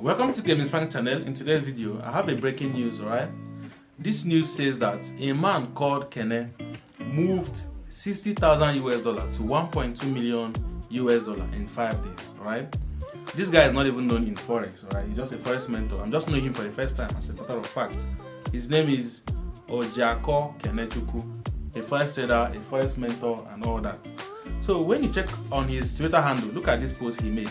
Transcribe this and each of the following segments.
Welcome to Kene Fx channel. In today's video, I have a breaking news, alright? This news says that a man called Kene moved $60,000 US to 1.2 million US in 5 days, alright? This guy is not even known in Forex, alright? He's just a Forex mentor. I'm just knowing him for the first time, as a matter of fact. His name is Kene Fx, a Forex trader, a Forex mentor, and all that. So when you check on his Twitter handle, look at this post he made.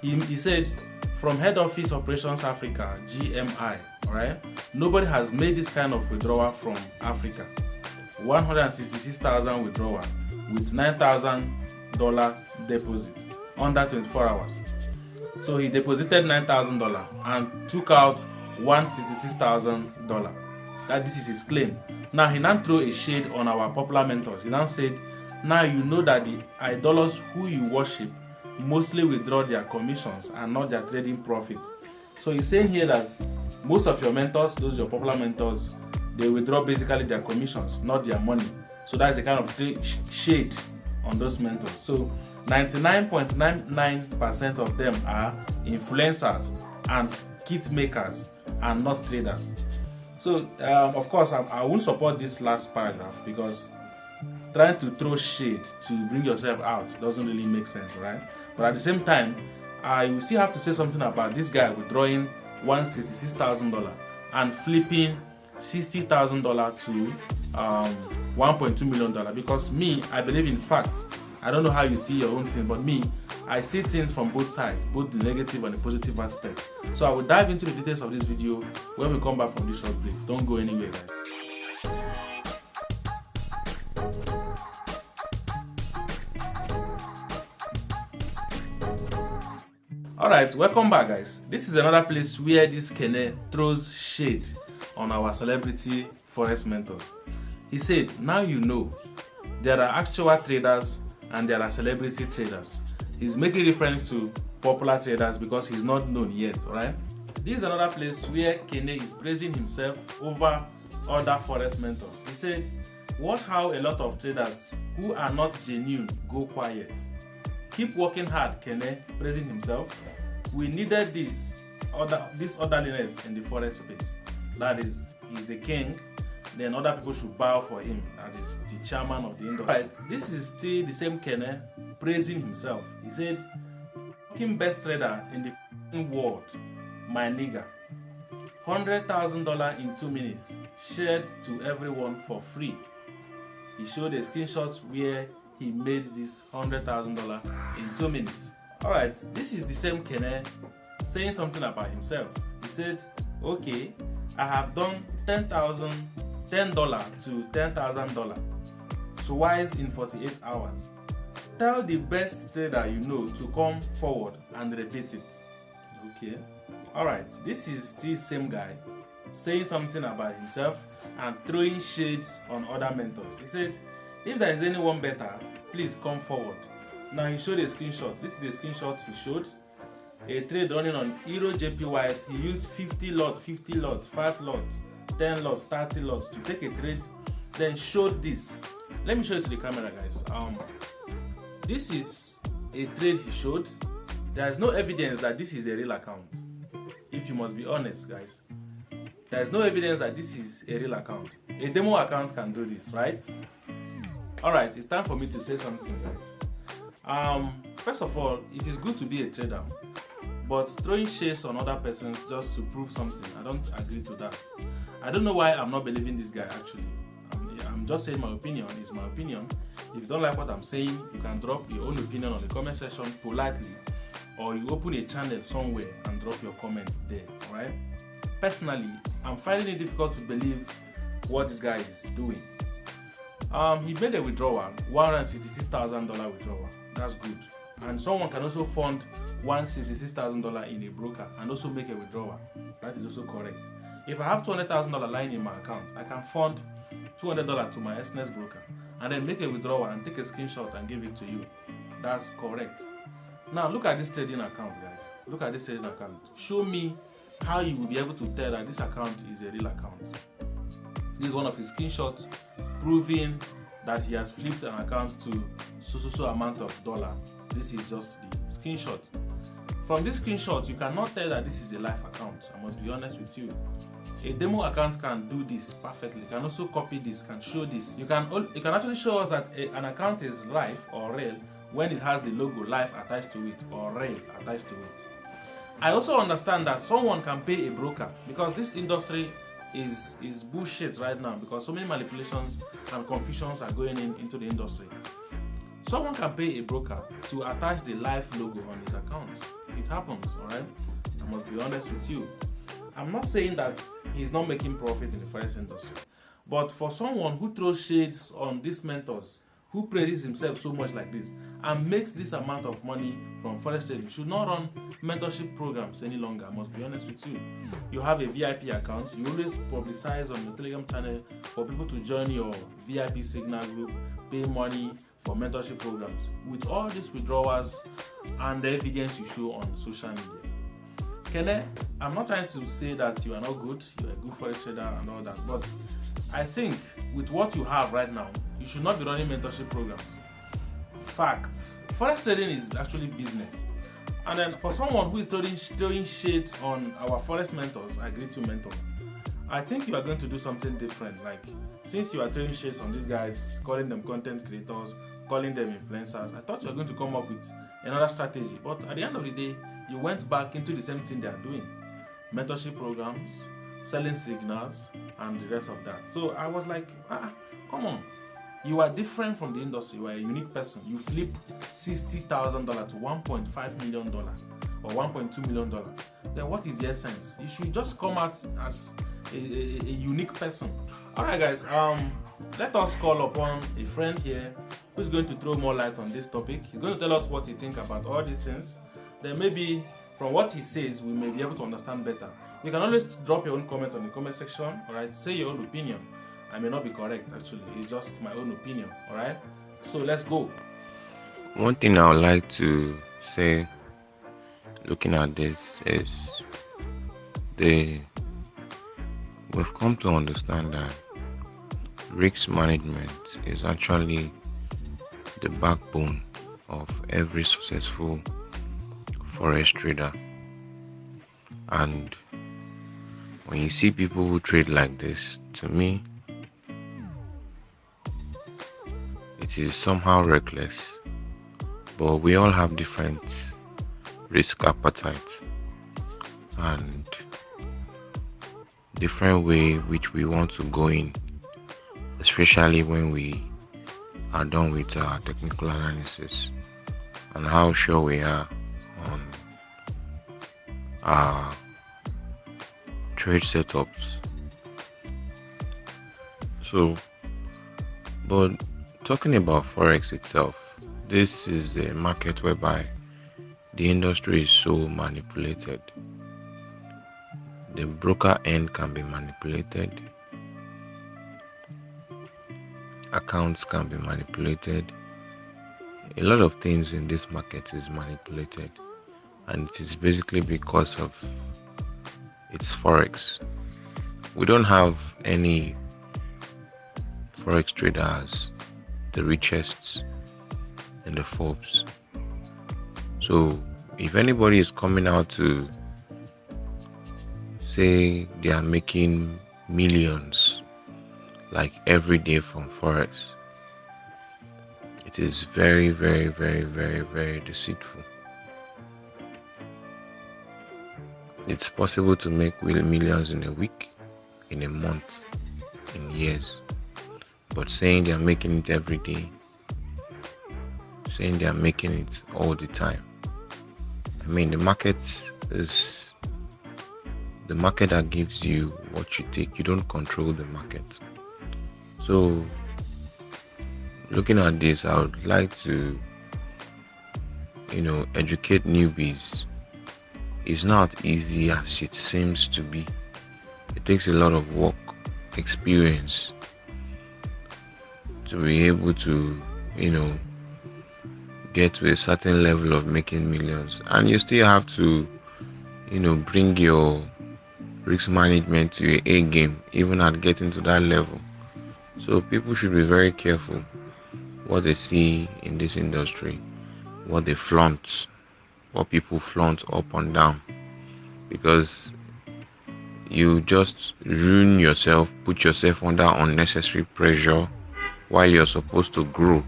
He said, from Head Office Operations Africa, GMI, alright? Nobody has made this kind of withdrawal from Africa. 166,000 withdrawal with $9,000 deposit under 24 hours. So he deposited $9,000 and took out $166,000. That this is his claim. Now he now threw a shade on our popular mentors. He now said, now you know that the idols who you worship mostly withdraw their commissions and not their trading profit. So he's saying here that most of your mentors, those your popular mentors, they withdraw basically their commissions, not their money. So that's the kind of shade on those mentors. So 99.99% of them are influencers and skit makers and not traders. So of course I won't support this last paragraph, because trying to throw shade to bring yourself out doesn't really make sense, right? But at the same time, I will still have to say something about this guy withdrawing $166,000 and flipping $60,000 to $1.2 million. Because me, I believe in fact. I don't know how you see your own thing, but me, I see things from both sides, both the negative and the positive aspect. So I will dive into the details of this video when we come back from this short break. Don't go anywhere, guys. Alright, welcome back, guys. This is another place where this Kene throws shade on our celebrity Forex mentors. He said, now you know there are actual traders and there are celebrity traders. He's making reference to popular traders because he's not known yet, alright? This is another place where Kene is praising himself over other Forex mentors. He said, watch how a lot of traders who are not genuine go quiet. Keep working hard, Kene, praising himself. We needed this orderliness in the Forex space. That is, he's the king, then other people should bow for him. That is the chairman of the industry. Right, this is still the same Kene praising himself. He said, fucking best trader in the world, my nigga. $100,000 in 2 minutes, shared to everyone for free. He showed a screenshot where he made this $100,000 in 2 minutes. Alright, this is the same Kene saying something about himself. He said, okay, I have done $10 to $10,000 twice in 48 hours. Tell the best trader you know to come forward and repeat it. Okay. Alright, this is still the same guy saying something about himself and throwing shades on other mentors. He said, if there is anyone better, please come forward. Now he showed a screenshot. This is the screenshot he showed. A trade running on Euro JPY. He used 50 lots, 5 lots, 10 lots, 30 lots to take a trade. Then showed this. Let me show it to the camera, guys. This is a trade he showed. There is no evidence that this is a real account. If you must be honest, guys. There is no evidence that this is a real account. A demo account can do this, right? Alright, it's time for me to say something, guys. First of all, it is good to be a trader, but throwing shades on other persons just to prove something, I don't agree to that. I don't know why I'm not believing this guy actually. I'm just saying my opinion is my opinion. If you don't like what I'm saying, you can drop your own opinion on the comment section politely, or you open a channel somewhere and drop your comment there, alright? Personally, I'm finding it difficult to believe what this guy is doing. He made a withdrawal, $166,000 withdrawal. That's good. And someone can also fund $166,000 in a broker and also make a withdrawal. That is also correct. If I have $200,000 lying in my account, I can fund $200 to my Exness broker and then make a withdrawal and take a screenshot and give it to you. That's correct. Now look at this trading account, guys. Look at this trading account. Show me how you will be able to tell that this account is a real account. This is one of his screenshots proving that he has flipped an account to so amount of dollar. This is just the screenshot. From this screenshot, you cannot tell that this is a live account. I must be honest with you. A demo account can do this perfectly. You can also copy this, can show this. You can actually show us that an account is live or real when it has the logo live attached to it or real attached to it. I also understand that someone can pay a broker, because this industry is bullshit right now, because so many manipulations and confusions are going into the industry. Someone can pay a broker to attach the live logo on his account. It happens, alright? I must be honest with you. I'm not saying that he's not making profit in the Forex industry, but for someone who throws shades on these mentors, who praises himself so much like this and makes this amount of money from Forex trading, should not run mentorship programs any longer. I must be honest with you. You have a VIP account, you always publicize on your Telegram channel for people to join your VIP signal group, pay money for mentorship programs. With all these withdrawals and the evidence you show on social media, Kene, I'm not trying to say that you are not good, you're a good Forex trader and all that, but I think with what you have right now, you should not be running mentorship programs. Facts. Forex trading is actually business. And then for someone who is throwing shade on our Forex mentors, I greet you, mentor. I think you are going to do something different. Like, since you are throwing shades on these guys, calling them content creators, calling them influencers, I thought you were going to come up with another strategy. But at the end of the day, you went back into the same thing they are doing. Mentorship programs, selling signals, and the rest of that. So I was like, come on. You are different from the industry. You are a unique person. You flip $60,000 to $1.5 million or $1.2 million. Then what is the essence? You should just come out as a unique person. Alright guys, let us call upon a friend here who's going to throw more light on this topic. He's going to tell us what he thinks about all these things. Then maybe from what he says, we may be able to understand better. You can always drop your own comment on the comment section, alright? Say your own opinion. I may not be correct, actually. It's just my own opinion, alright? So let's go. One thing I would like to say, looking at this, is we've come to understand that risk management is actually the backbone of every successful Forex trader. And when you see people who trade like this, to me, it is somehow reckless. But we all have different risk appetite and different way which we want to go in, especially when we are done with our technical analysis and how sure we are on our trade setups. So, but talking about Forex itself, this is a market whereby the industry is so manipulated. The broker end can be manipulated, accounts can be manipulated. A lot of things in this market is manipulated, and it is basically because of its Forex. We don't have any Forex traders the richest in the Forbes. So if anybody is coming out to say they are making millions like every day from Forex, it is very, very, very, very, very deceitful. It's possible to make millions in a week, in a month, in years, but saying they are making it every day, saying they are making it all the time, I mean, the market is the market that gives you what you take. You don't control the market. So looking at this, I would like to educate newbies. It's not easy as it seems to be. It takes a lot of work, experience to be able to get to a certain level of making millions, and you still have to bring your risk management to your A game even at getting to that level. So people should be very careful what they see in this industry, what they flaunt what people flaunt up and down, because you just ruin yourself, put yourself under unnecessary pressure while you're supposed to grow,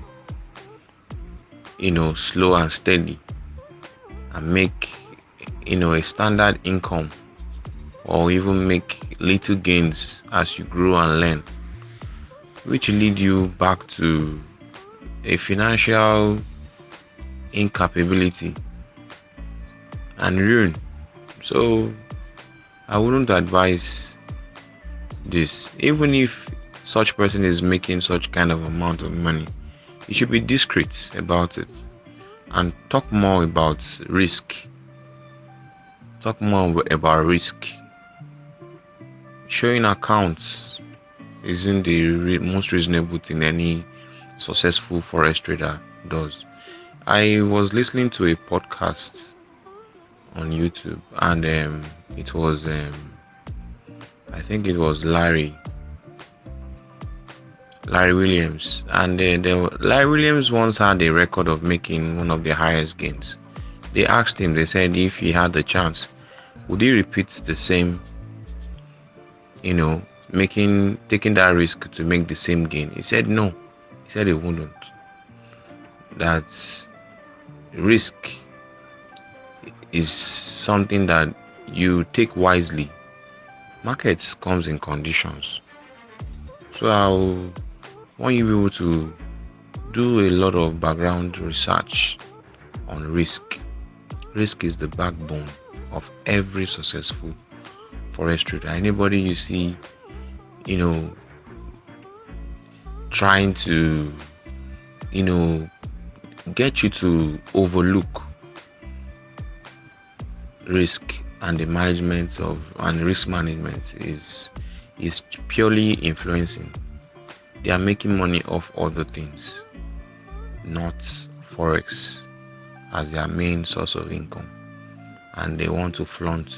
slow and steady, and make, a standard income, or even make little gains as you grow and learn, which lead you back to a financial incapability and ruin. So I wouldn't advise this. Even if such person is making such kind of amount of money, you should be discreet about it and talk more about risk. Talk more about risk. Showing accounts isn't the most reasonable thing any successful forex trader does. I was listening to a podcast on YouTube, and it was I think it was Larry Williams, and Larry Williams once had a record of making one of the highest gains. They asked him, they said if he had the chance, would he repeat the same, taking that risk to make the same gain? He said no. He said he wouldn't. That risk is something that you take wisely. Markets comes in conditions. So I want you to be able to do a lot of background research on risk. Risk is the backbone of every successful forex trader. Anybody you see, trying to, get you to overlook risk and the management of and risk management is purely influencing. They are making money off other things, not forex as their main source of income, and they want to flaunt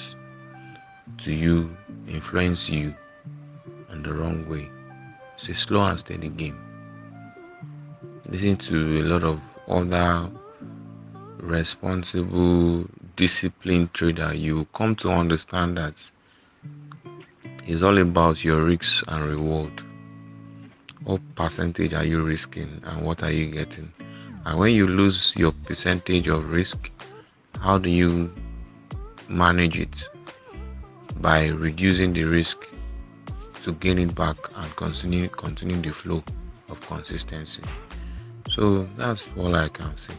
to you, influence you in the wrong way. It's a slow and steady game. Listen to a lot of other responsible, disciplined trader, you come to understand that it's all about your risks and reward. What percentage are you risking and what are you getting? And when you lose your percentage of risk, how do you manage it? By reducing the risk to gain it back and continue the flow of consistency. So that's all I can say.